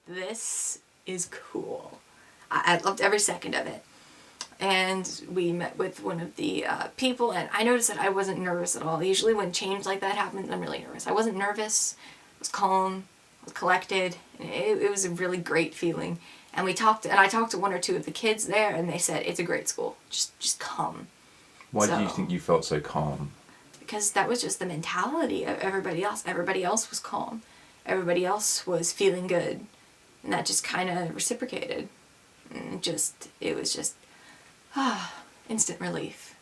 this is cool. I loved every second of it. And we met with one of the people, and I noticed that I wasn't nervous at all. Usually when change like that happens, I'm really nervous. I wasn't nervous. I was calm. I was collected. And it was a really great feeling. And I talked to one or two of the kids there, and they said, it's a great school. Just come. Why do you think you felt so calm? Because that was just the mentality of everybody else. Everybody else was calm. Everybody else was feeling good. And that just kind of reciprocated. And it was just instant relief.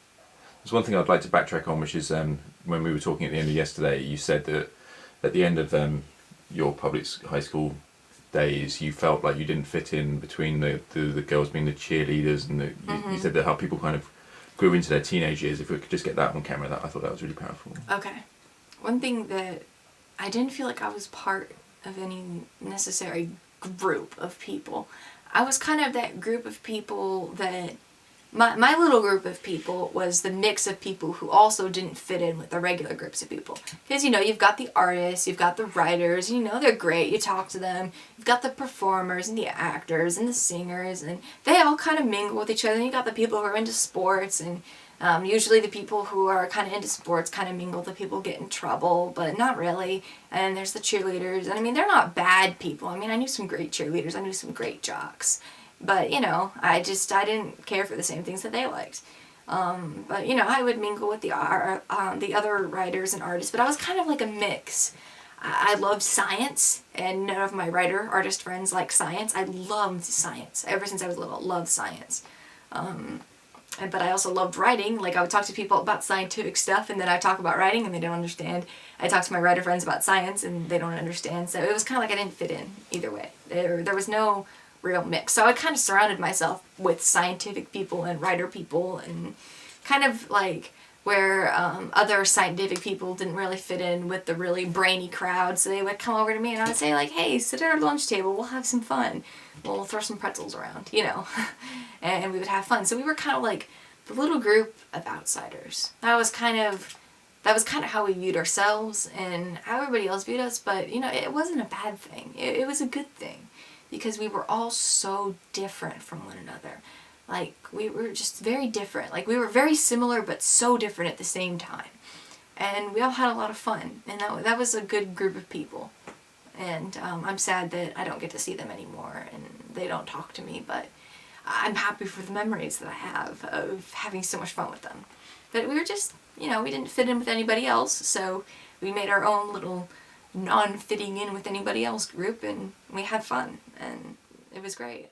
There's one thing I'd like to backtrack on, which is when we were talking at the end of yesterday, you said that at the end of your public high school days, you felt like you didn't fit in between the girls being the cheerleaders, and you said that how people kind of grew into their teenage years. If we could just get that on camera, I thought that was really powerful. Okay. One thing that I didn't feel like I was part of any necessary group of people. I was kind of that group of people that my little group of people was the mix of people who also didn't fit in with the regular groups of people. Because, you've got the artists, you've got the writers, they're great, you talk to them. You've got the performers and the actors and the singers, and they all kind of mingle with each other. And you've got the people who are into sports, and usually the people who are kind of into sports kind of mingle with the people who get in trouble, but not really. And there's the cheerleaders, and they're not bad people. I knew some great cheerleaders, I knew some great jocks. But, I didn't care for the same things that they liked. But, I would mingle with the other writers and artists, but I was kind of like a mix. I loved science, and none of my artist friends like science. I loved science. Ever since I was little, loved science. But I also loved writing. Like, I would talk to people about scientific stuff, and then I talk about writing, and they don't understand. I talk to my writer friends about science, and they don't understand. So it was kind of like I didn't fit in either way. There was no real mix. So I kind of surrounded myself with scientific people and writer people, and kind of like where other scientific people didn't really fit in with the really brainy crowd. So they would come over to me, and I would say, like, hey, sit at our lunch table, we'll have some fun. We'll throw some pretzels around, and we would have fun. So we were kind of like the little group of outsiders. That was kind of how we viewed ourselves and how everybody else viewed us. But, it wasn't a bad thing. It was a good thing. Because we were all so different from one another. Like, we were just very different. Like, we were very similar, but so different at the same time. And we all had a lot of fun. And that was a good group of people. And I'm sad that I don't get to see them anymore, and they don't talk to me, but I'm happy for the memories that I have of having so much fun with them. But we were just, we didn't fit in with anybody else, so we made our own little non-fitting in with anybody else group, and we had fun, and it was great.